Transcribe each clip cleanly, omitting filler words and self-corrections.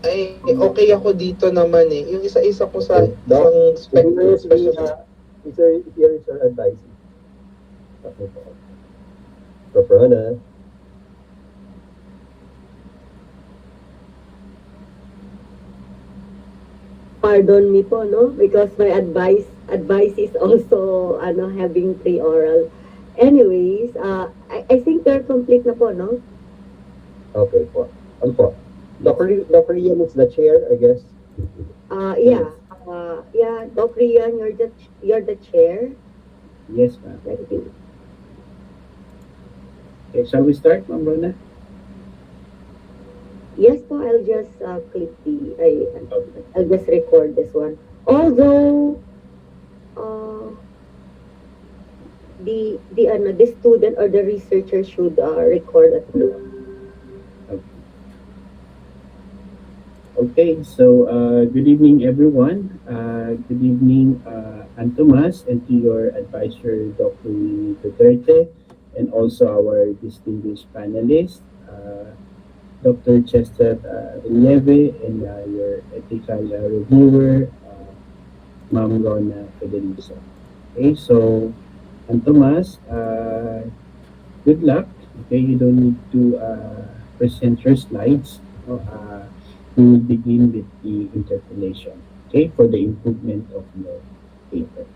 Ay, okay ako dito naman eh. Yung isa-isa ko sa Okay. Doc, isang specialist. here is your advice. Okay po. Dr. Hannah. Pardon me po, no? Because my advice is also having pre-oral. Anyways, I think they're complete na po, no? Okay po. Ano po? Dr. Ian is the chair, I guess. Yeah. Yeah, Doc Rian, you're the chair. Yes, ma'am. Thank you. Okay, shall we start, Ma'am Rona? Yes po, I'll just click Okay. I'll just record this one. Although uh, the student or the researcher should record at home. Okay, so good evening, everyone. Good evening, Ann Tomas, and to your advisor, Dr. Winnie Duterte, and also our distinguished panelists, Dr. Chester Leve, and your ethical reviewer, Ma'am Rona Federico. Okay, so Ann Tomas, good luck. Okay, you don't need to present your slides. We will begin with the interpolation, okay, for the improvement of your paper.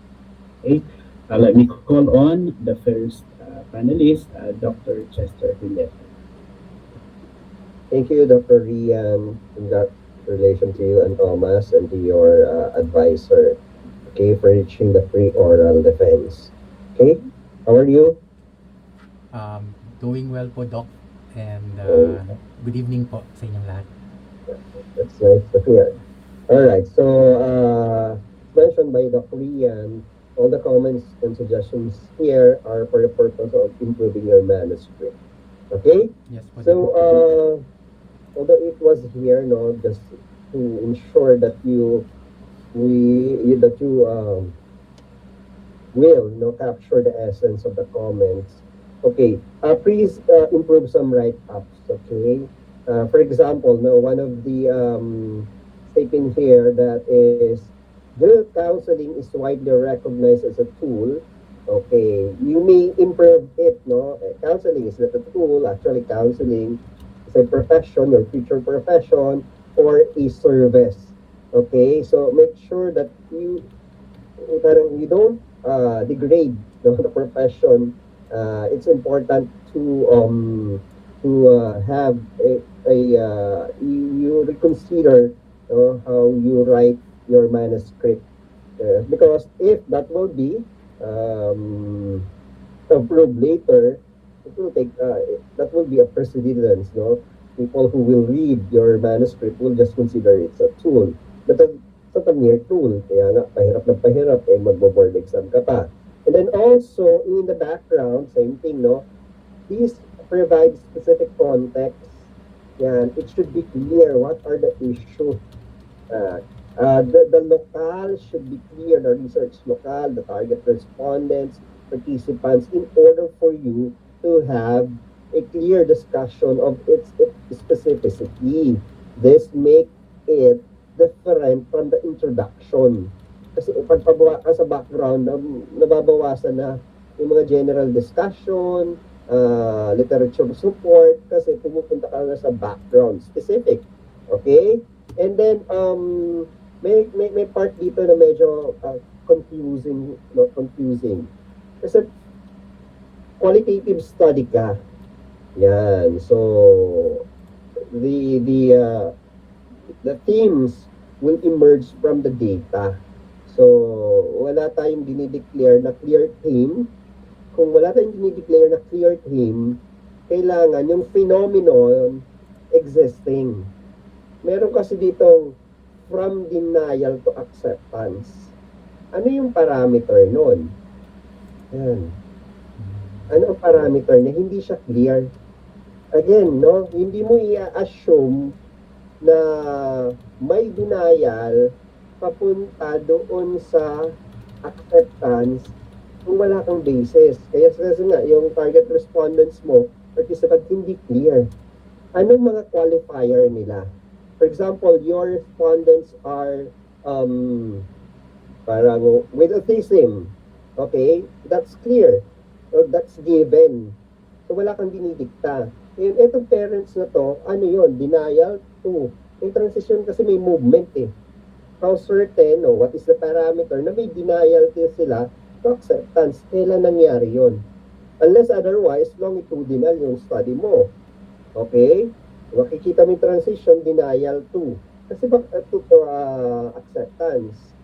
Okay, let me call on the first panelist, Dr. Chester Hillel. Thank you, Dr. Rian. Congratulations to you and Thomas and to your advisor, okay, for reaching the pre-oral defense. Okay, how are you? Doing well po, Doc. And Oh, good evening po sa inyong lahat. that's nice to hear. All right, so mentioned by Dr. Rian, all the comments and suggestions here are for the purpose of improving your manuscript. Okay, Yes po, so Doc. although it was here, no, just to ensure that you will capture the essence of the comments. Okay, please improve some write-ups. Okay, for example, no, one of the statement here that is the counseling is widely recognized as a tool. Okay, you may improve it. No, counseling is not a tool. Actually, counseling is a profession, your future profession, or a service. Okay, so make sure that you don't degrade the profession. It's important to have you reconsider how you write your manuscript, because if that will be um, approved later, it will take that will be a precedence. No, people who will read your manuscript will just consider it's a tool, but it's not a mere tool. Kaya nga, pahirap na pahirap, magbo-board exam ka pa. And then also, in the background, same thing, no? Please provide specific context. Yan, it should be clear what are the issues. The locale should be clear, the research locale, the target respondents, participants, in order for you to have a clear discussion of its specificity. This make it different from the introduction. Kasi pagpabawa ka sa background, nababawasan na yung mga general discussion, literature support, kasi pumupunta ka na sa background specific. Okay? And then, may part dito na medyo confusing, not confusing. Kasi qualitative study ka. Yan. So, the themes will emerge from the data. So, wala tayong dinideclare na clear theme. Kung wala tayong dinideclare na clear theme, kailangan yung phenomenon existing. Meron kasi ditong from denial to acceptance. Ano yung parameter nun? Yan. Ano ang parameter na hindi siya clear? Again, no, hindi mo i-assume na may denial papunta doon sa acceptance kung wala kang basis. Kaya kasi nga, yung target respondents mo, participant, hindi clear. Anong mga qualifier nila? For example, your respondents are parang with autism. Okay? That's clear. That's given. So wala kang dinidikta. Ngayon, etong parents na to, ano yon? Denial to. Yung transition kasi may movement eh. How certain, what is the parameter na may denial sila to acceptance? Kailan nangyari yon? Unless otherwise, longitudinal yung study mo. Okay? Makikita mo yung transition, denial to. Kasi acceptance.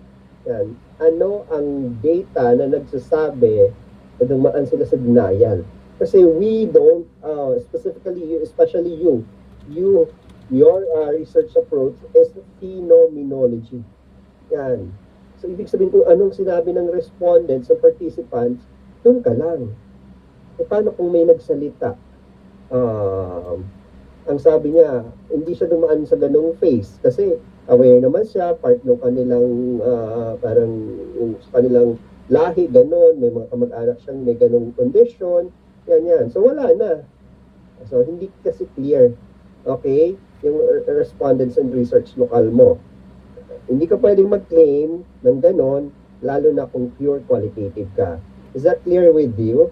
Yan. Ano ang data na nagsasabi na dumaan sila sa denial? Kasi we don't, specifically you, especially your research approach is phenomenology. Yan. So, ibig sabihin kung anong sinabi ng respondents o participants, doon ka lang. E paano kung may nagsalita? Ang sabi niya, hindi siya dumaan sa ganung phase kasi aware naman siya, part ng kanilang parang sa kanilang lahi, ganon, may mga kamag-anak siyang may ganung condition, yan. So wala na. So hindi kasi clear, okay, yung respondents and research lokal mo. Hindi ka pwedeng mag-claim ng ganon, lalo na kung pure qualitative ka. Is that clear with you?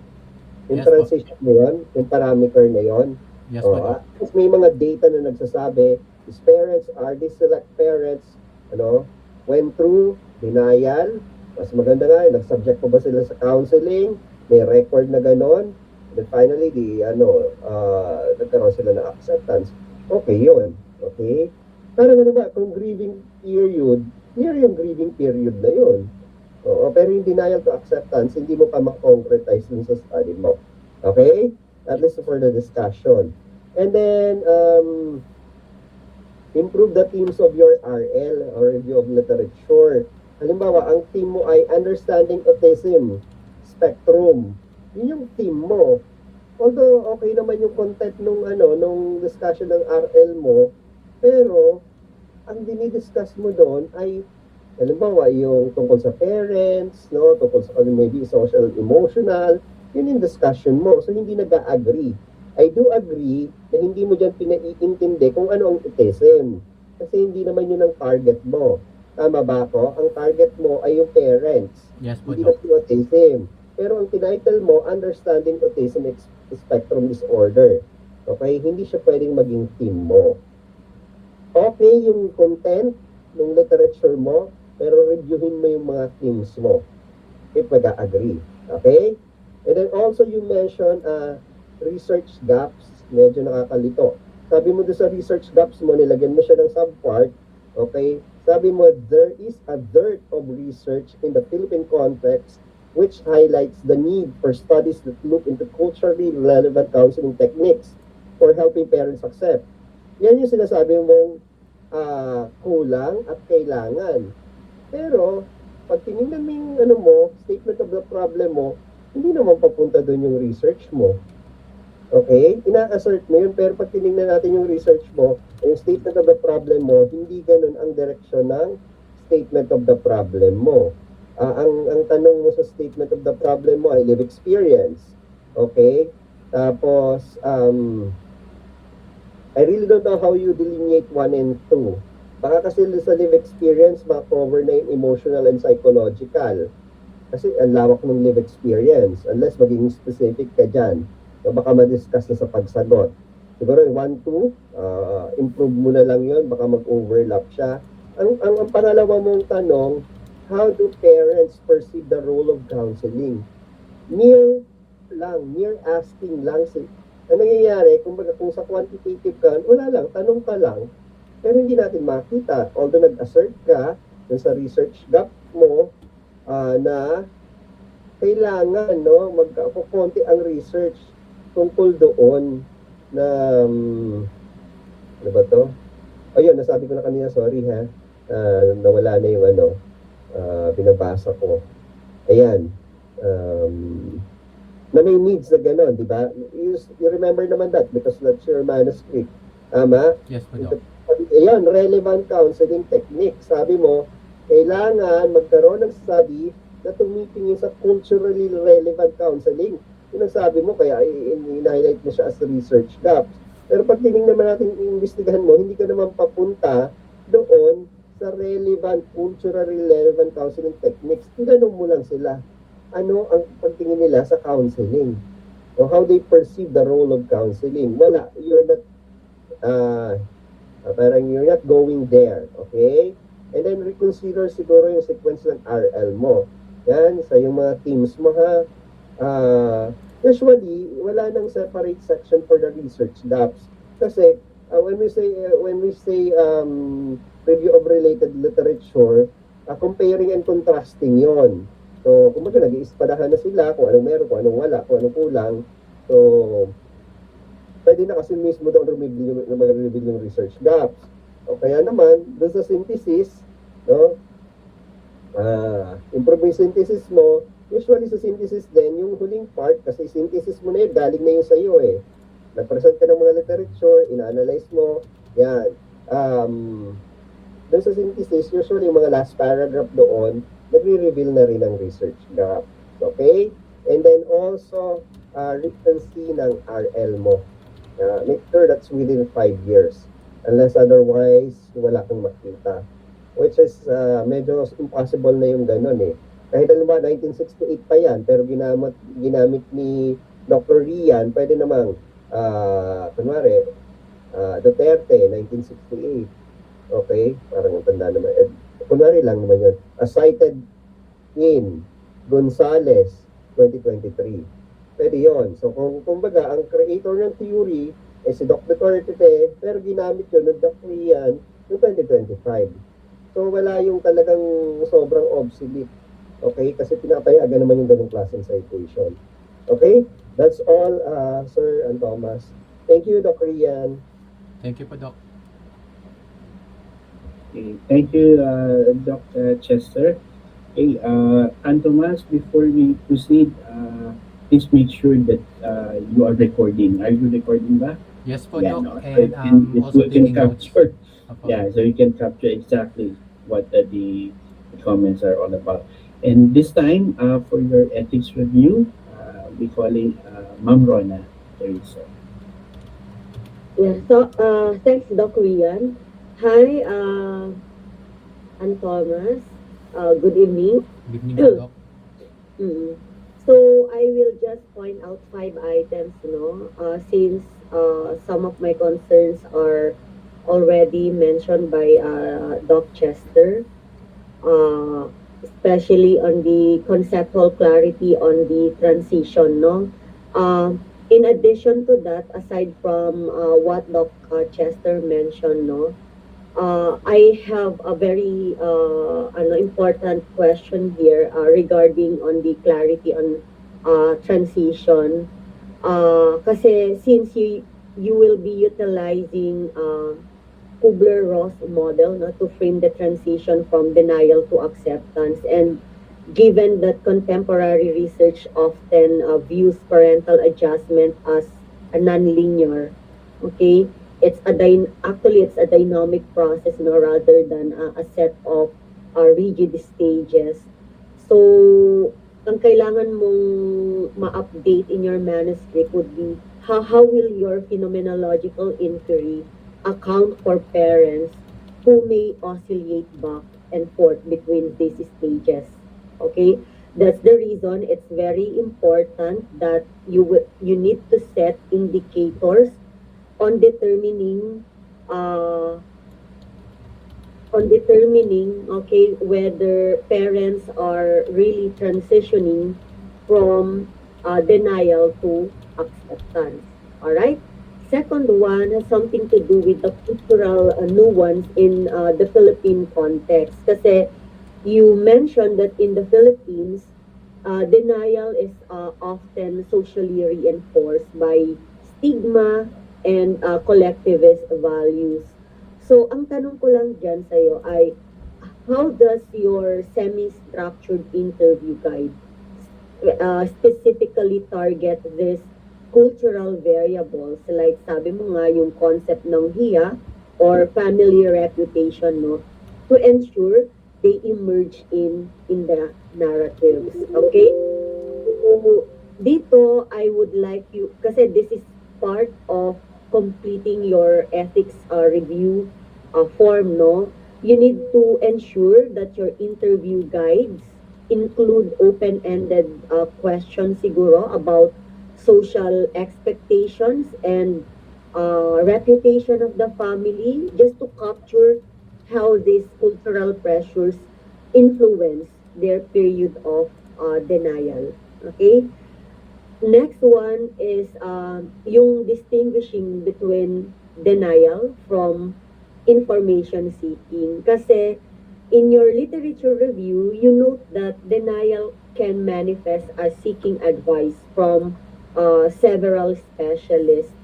Yung Yes, po. transition mo yun, yung parameter na yun. Yes po, Doc. Tapos may mga data na nagsasabi, these parents are these select parents, went through denial, mas maganda nga, nag-subject pa ba sila sa counseling, may record na ganon, then finally, nagkaroon sila ng acceptance. Okay yun. Okay? Parang ano ba, kung grieving period, clear yung grieving period na yun. Oo, pero yung denial to acceptance, hindi mo pa ma-concretize dun sa study mo. Okay? At least for the discussion. And then, improve the themes of your RL or review of literature. Halimbawa, ang theme mo ay Understanding Autism Spectrum. Yun yung theme mo. Although, okay naman yung content nung discussion ng RL mo, pero, ang dinidiscuss mo doon ay halimbawa, yung tungkol sa parents, tungkol sa maybe social, emotional, yun yung discussion mo. So, hindi nag-agree. I do agree na hindi mo dyan pinaiintindi kung ano ang autism. Kasi hindi naman yun ang target mo. Tama ba ako? Ang target mo ay yung parents. Yes po, Hindi Doc. na yung autism. Pero ang tinitle mo, Understanding Autism Spectrum Disorder. Okay? Hindi siya pwedeng maging theme mo. Okay yung content ng literature mo, pero reviewin mo yung mga themes mo if mag-agree. Okay? And then also you mentioned research gaps. Medyo nakakalito. Sabi mo doon sa research gaps mo, nilagyan mo siya ng subpart. Okay? Sabi mo, there is a dearth of research in the Philippine context which highlights the need for studies that look into culturally relevant counseling techniques for helping parents accept. Yan yung sinasabi mong kulang at kailangan. Pero, pag tinignan mo yung statement of the problem mo, hindi naman papunta doon yung research mo. Okay? Ina-assert mo yun, pero pag tinignan natin yung research mo, yung statement of the problem mo, hindi ganun ang direksyon ng statement of the problem mo. Ang tanong mo sa statement of the problem mo ay live experience. Okay? Tapos, I really don't know how you delineate 1 and 2. Baka kasi sa live experience, ma-cover na yung emotional and psychological. Kasi ang lawak ng live experience. Unless maging specific ka dyan. So baka ma-discuss na sa pagsagot. Siguro yung 1, 2, improve mo na lang yun. Baka mag-overlap siya. Ang pangalawa mong tanong, how do parents perceive the role of counseling? Mere asking lang. Ang nangyayari, kung sa quantitative ka, wala lang, tanong ka lang. Pero hindi natin makita. Although nag-assert ka dun sa research gap mo na kailangan magkakonti ang research tungkol doon na ano ba to? Ayun, nasabi ko na kanina, sorry ha. Nawala na yung binabasa ko. Ayan. Na may needs na gano'n, di ba? You remember naman that because that's your manuscript. Tama? Yes po, Doc. Ayan, relevant counseling technique. Sabi mo, kailangan magkaroon ng study na tumitingin sa culturally relevant counseling. Yun ang sabi mo, kaya in-highlight mo siya as research gaps. Pero pag tinignan naman natin, iimbestigahan mo, hindi ka naman papunta doon sa relevant, culturally relevant counseling techniques. Tinanong mo lang sila, ano ang pagtingin nila sa counseling? O how they perceive the role of counseling. Wala, you're not, parang you're not going there, okay? And then reconsider siguro yung sequence ng RL mo. Yan, sa yung mga teams mo ha. Usually, wala nang separate section for the research labs. Kasi, when we say review of related literature, comparing and contrasting yon. So, kumbaga, nag-iispadahan na sila kung anong meron, kung anong wala, kung anong kulang. So, pwede na kasi mismo doon mag-reveal yung research gaps. O kaya naman, doon sa synthesis, no? Improve yung synthesis mo. Usually sa synthesis din, yung huling part, kasi synthesis mo na yun, galing na yun sa iyo eh. Nag-present ka ng mga literature, ina-analyze mo, yan. Doon sa synthesis, usually yung mga last paragraph doon, nagre-reveal na rin ang research gap. Okay? And then also, recency ng RL mo. Make sure that's within 5 years. Unless otherwise, wala kang makita. Which is, medyo impossible na yung ganun eh. Kahit alam ba, 1968 pa yan, pero ginamit ni Dr. Rian, pwede namang, kunwari, Duterte, 1968. Okay? Parang ang tanda naman. Kunwari lang naman yun. Cited in Gonzales, 2023. Pwede yun. So, kumbaga, ang creator ng theory si Dr. Duterte, pero ginamit yun ng Dr. Rian noong 2025. So, wala yung talagang sobrang obsolete. Okay? Kasi pinapayagan naman yung ganung klaseng citation. Okay? That's all, Sir and Thomas. Thank you, Dr. Rian. Thank you po, Doc. Okay, thank you, Dr. Chester. Okay, Thomas, before we proceed, please make sure that you are recording. Are you recording ba? Yes po, Yeah, Doc. no. So And also we can taking notes. capture. Opo. Yeah, so you can capture exactly what the comments are all about. And this time, for your ethics review, we calling Ma'am Rona Teresa. Yeah, so thanks, Doc Rian. Hi, Thomas. Good evening. Good evening po, Doc. Mm. So I will just point out 5 items, since some of my concerns are already mentioned by Doc Chester, especially on the conceptual clarity on the transition, no? In addition to that, aside from what Doc Chester mentioned, no, I have a very important question here regarding on the clarity on transition. Kasi since you will be utilizing Kubler-Ross model, no, to frame the transition from denial to acceptance, and given that contemporary research often views parental adjustment as a nonlinear, okay, actually it's a dynamic process, rather than a set of rigid stages. So ang kailangan mong ma-update in your manuscript would be how will your phenomenological inquiry account for parents who may oscillate back and forth between these stages. Okay, that's the reason it's very important that you need to set indicators on determining okay, whether parents are really transitioning from denial to acceptance. All right. Second one has something to do with the cultural nuance in the Philippine context. Kasi you mentioned that in the Philippines, denial is often socially reinforced by stigma and collectivist values. So, ang tanong ko lang dyan sa'yo ay, how does your semi-structured interview guide specifically target this cultural variables? Like, sabi mo nga, yung concept ng hiya or family reputation, no? To ensure they emerge in the narratives. Okay? So, dito, I would like you, kasi this is part of completing your ethics review form, no, you need to ensure that your interview guides include open-ended questions siguro about social expectations and reputation of the family, just to capture how these cultural pressures influence their period of denial. Okay? Next one is yung distinguishing between denial from information seeking. Kasi in your literature review, you note that denial can manifest as seeking advice from several specialists.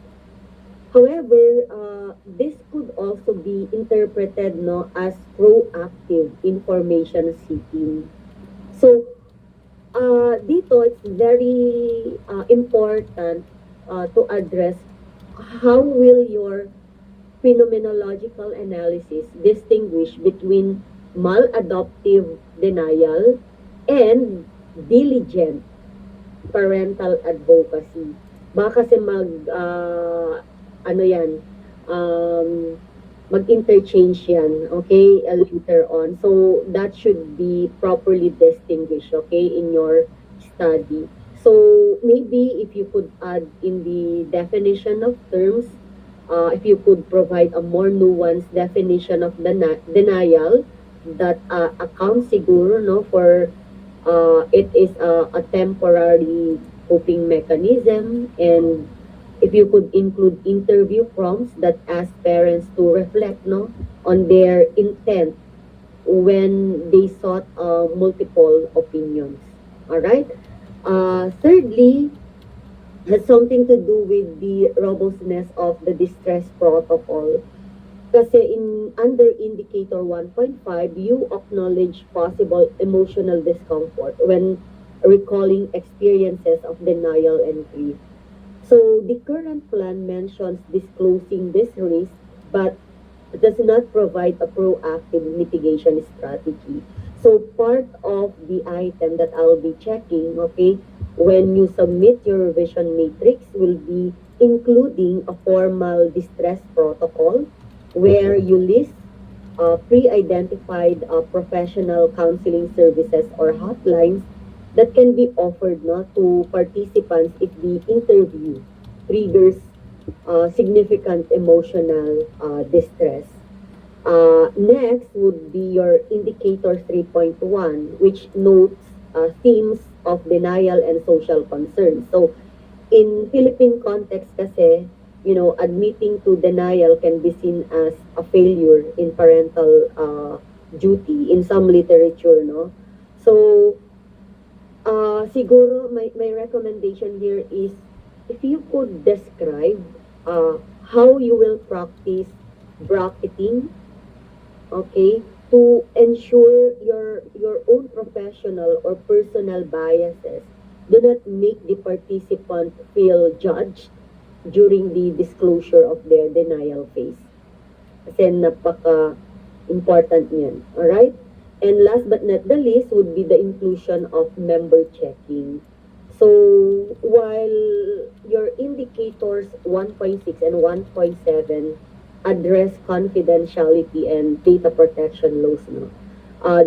However, this could also be interpreted, no, as proactive information seeking. So, dito it's very important to address how will your phenomenological analysis distinguish between maladoptive denial and diligent parental advocacy. Baka kasi ano yan, um, mag-interchange yan, okay, later on. So, that should be properly distinguished, okay, in your study. So, maybe if you could add in the definition of terms, if you could provide a more nuanced definition of denial that accounts siguro, no, for it is a temporary coping mechanism, and if you could include interview prompts that ask parents to reflect, no, on their intent when they sought multiple opinions. All right. Thirdly, has something to do with the robustness of the distress protocol. Kasi in under indicator 1.5, you acknowledge possible emotional discomfort when recalling experiences of denial and grief. So the current plan mentions disclosing this risk, but does not provide a proactive mitigation strategy. So part of the item that I'll be checking, okay, when you submit your revision matrix will be including a formal distress protocol where you list pre-identified professional counseling services or hotlines that can be offered, no, to participants if the interview triggers significant emotional distress. Next would be your indicator 3.1, which notes themes of denial and social concern. So, in Philippine context kasi, you know, admitting to denial can be seen as a failure in parental duty in some literature, no? So, siguro my recommendation here is if you could describe how you will practice bracketing, okay, to ensure your own professional or personal biases do not make the participant feel judged during the disclosure of their denial phase. Kasi napaka important niyan. Alright? And last but not the least would be the inclusion of member checking. So, while your indicators 1.6 and 1.7 address confidentiality and data protection laws, no,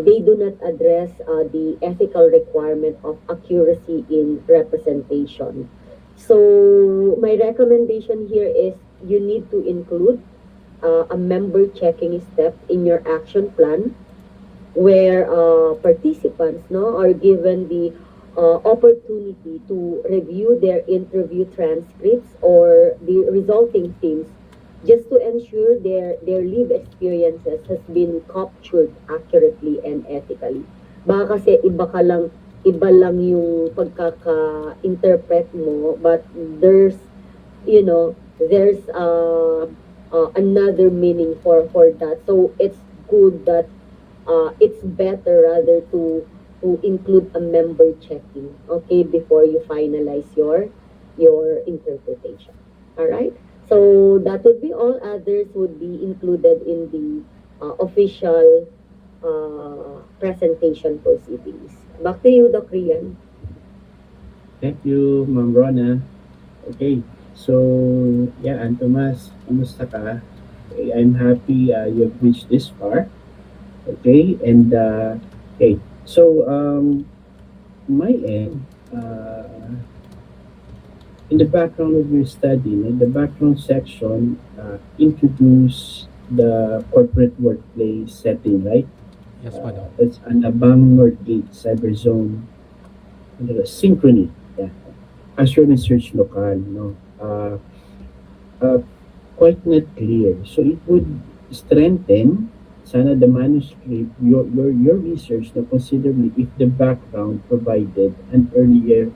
they do not address the ethical requirement of accuracy in representation. So, my recommendation here is you need to include a member checking step in your action plan where participants, no, are given the opportunity to review their interview transcripts or the resulting themes just to ensure their lived experiences has been captured accurately and ethically. Baka kasi iba lang yung pagkaka-interpret mo, but there's another meaning for that. So it's good that it's better rather to include a member checking, okay, before you finalize your interpretation. All right. So that would be all. Others would be included in the official presentation proceedings. Back to you, Doc Rian. Thank you, Ma'am Rona. Okay. So, yeah, Antomas, kumusta ka? Okay, I'm happy you've reached this far. Okay, and okay, so my end, in the background of your study, no, the background section introduce the corporate workplace setting, right? Yes po, Doc. That's an Abang Northgate Cyber Zone, Synchrony, yeah. Azure Research Local, no? Uh, quite not clear. So it would strengthen sana the manuscript, your research no, considerably if the background provided an earlier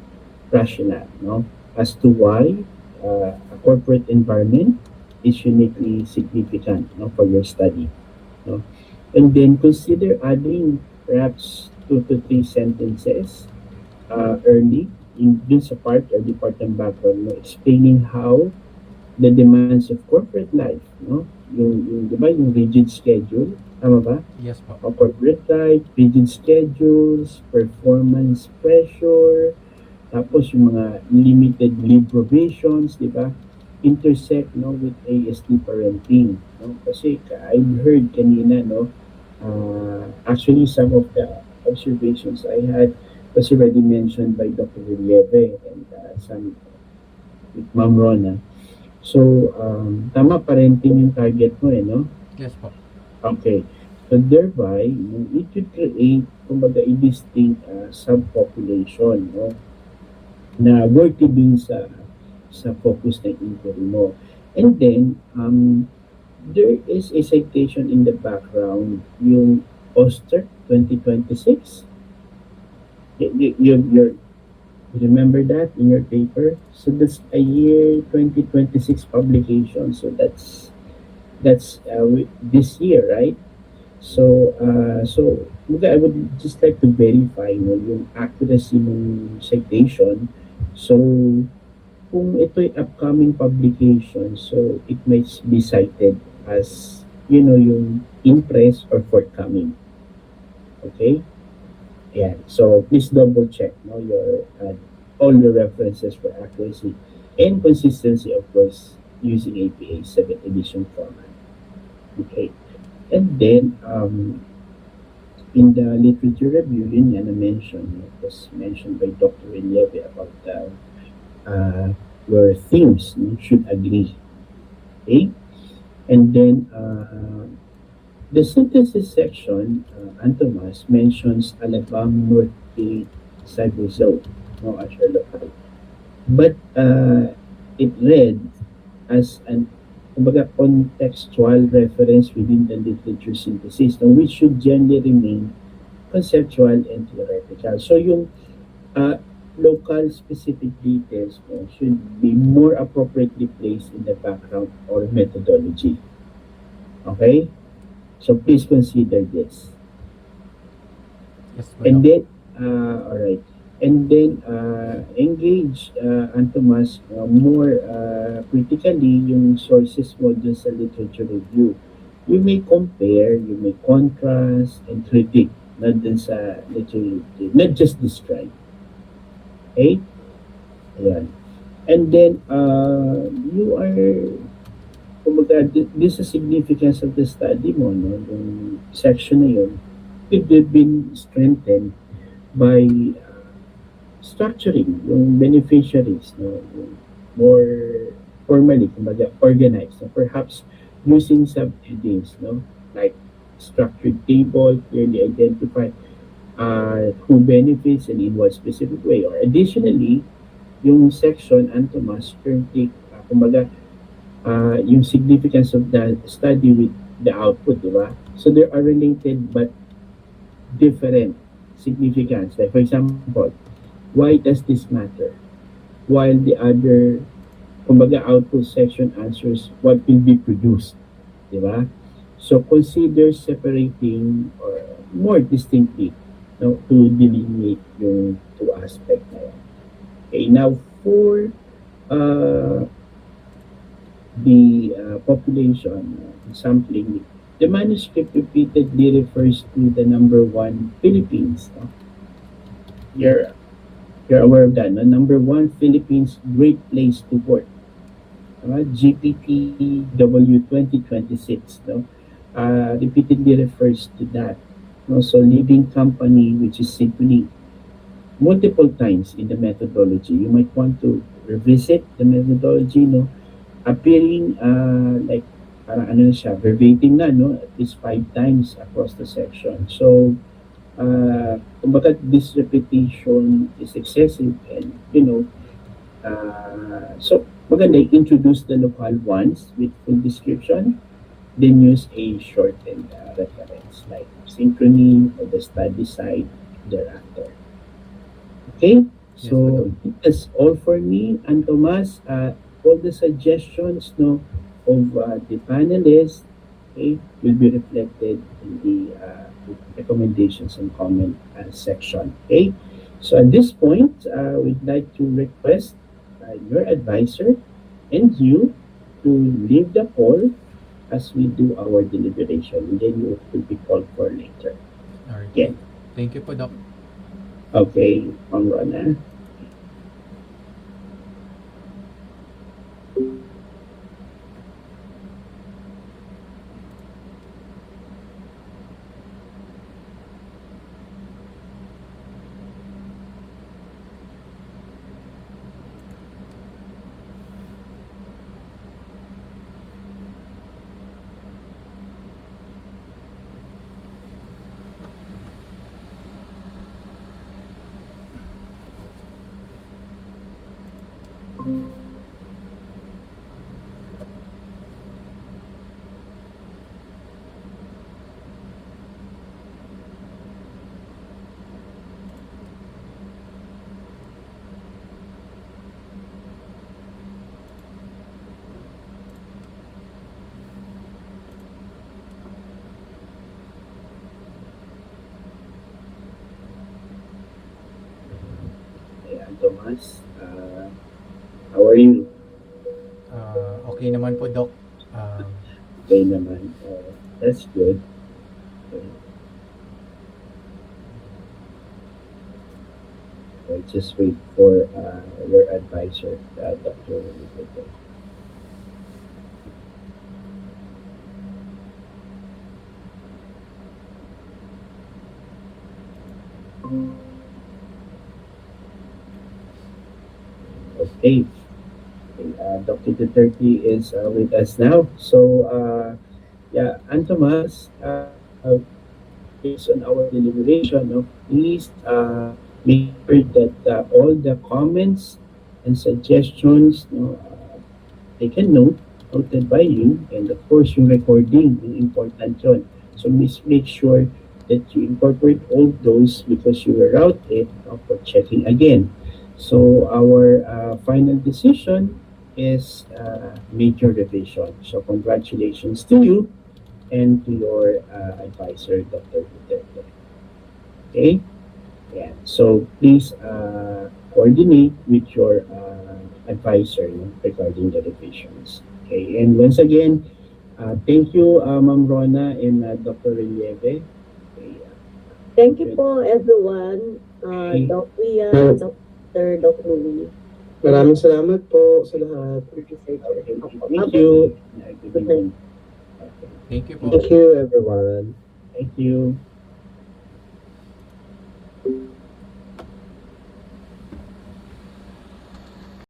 rationale no, as to why a corporate environment is uniquely significant no, for your study. No? And then consider adding perhaps 2 to 3 sentences early in dun sa early part ng background, no, explaining how the demands of corporate life, no? Di ba, yung rigid schedule, tama ba? Yes po. O corporate life, rigid schedules, performance pressure, tapos yung mga limited leave provisions, di ba? Intersect, no, with ASD parenting, no? Kasi I've heard kanina, no, actually some of the observations I had was already mentioned by Dr. Relieve and some with Ma'am Rona. So, tama, parenting yung target mo no? Yes po. Okay. So, thereby, it should create, kumbaga, a distinct subpopulation, no? Na worthy din sa focus ng inquiry mo. And then, there is a citation in the background, yung Oster 2026. You remember that in your paper? So that's a year 2026 publication. So that's this year, right? So I would just like to verify yung accuracy ng citation. So kung ito'y upcoming publication, so it might be cited as yung impress or forthcoming. Okay? Yeah. So please double check your all the references for accuracy and consistency, of course, using APA 7th edition format. Okay. And then in the literature review, yun yan na mention, it was mentioned by Dr. Relieve about your themes should agree. Okay? And then the sentences section, Antomas mentions Alabang Northgate Cyber Zone, no, Azure Local. But it read as an kumbaga contextual reference within the literature synthesis, no, which should generally remain conceptual and theoretical. So yung local specific details should be more appropriately placed in the background or methodology. Okay? So please consider this. Yes po, And Doc. then, all right. And then, engage, Antomas, more critically yung sources mo dun sa literature review. You may compare, you may contrast, and critique na dun sa literature review, not just describe. Okay? Ayan. And then, you are, kumbaga, this is the significance of the study mo, no? Yung section na yun, it have been strengthened by structuring yung beneficiaries, no? More formally, kumbaga, organized. So perhaps using subheadings, no? Like structured table, clearly identify who benefits and in what specific way. Or additionally, yung section, Antomas, currently, kumbaga, yung significance of the study with the output, di ba? So there are related but different significance. Like for example, why does this matter? While the other, kumbaga, output section answers what will be produced, di ba? So consider separating or more distinctly, no, to delineate yung two aspect na yan. Okay, now for the population sampling, the manuscript repeatedly refers to the number 1 Philippines. No? You're aware of that. No? Number 1 Philippines, great place to work. GPTW 2026, no? Repeatedly refers to that. No? So leading company, which is Symphony, multiple times in the methodology. You might want to revisit the methodology, no? Appearing like parang ano na siya, verbatim na, no? At least 5 times across the section. So, kumbaga this repetition is excessive and, so maganda introduce the local ones with full description, then use a shortened reference like synchrony or the study site thereafter. Okay, Yes, so that's all for me. And Tomas, all the suggestions, no, of the panelists, okay, will be reflected in the recommendations and comment section. Okay, so at this point, we'd like to request your advisor and you to leave the call as we do our deliberation, and then you will be called for later. Alright. Again, Thank you po, Doc. okay, on Rona. Ayan, Tomas, how are you? Okay naman po, Doc. Okay naman. That's good. Okay. I'll just wait for your advisor, Dr. Rodriguez. Okay. Dr. Duterte is with us now. So, yeah, and Tomas, based on our deliberation, no, please make sure that all the comments and suggestions, no, taken noted by you, and of course yung recording, yung important yun. So please make sure that you incorporate all those because you will route it for checking again. So our final decision is major revision. So congratulations to you and to your advisor, Dr. Duterte. Okay? Yeah. So please coordinate with your advisor, no, regarding the revisions. Okay. And once again, thank you, Ma'am Rona and Dr. Relieve. Okay. Thank you po, everyone. Doc Ian, Dr. Doc Louie. Maraming salamat po sa lahat. Okay. Thank you. Good Good night. evening. Okay. Thank you po. Thank you, everyone. Thank you.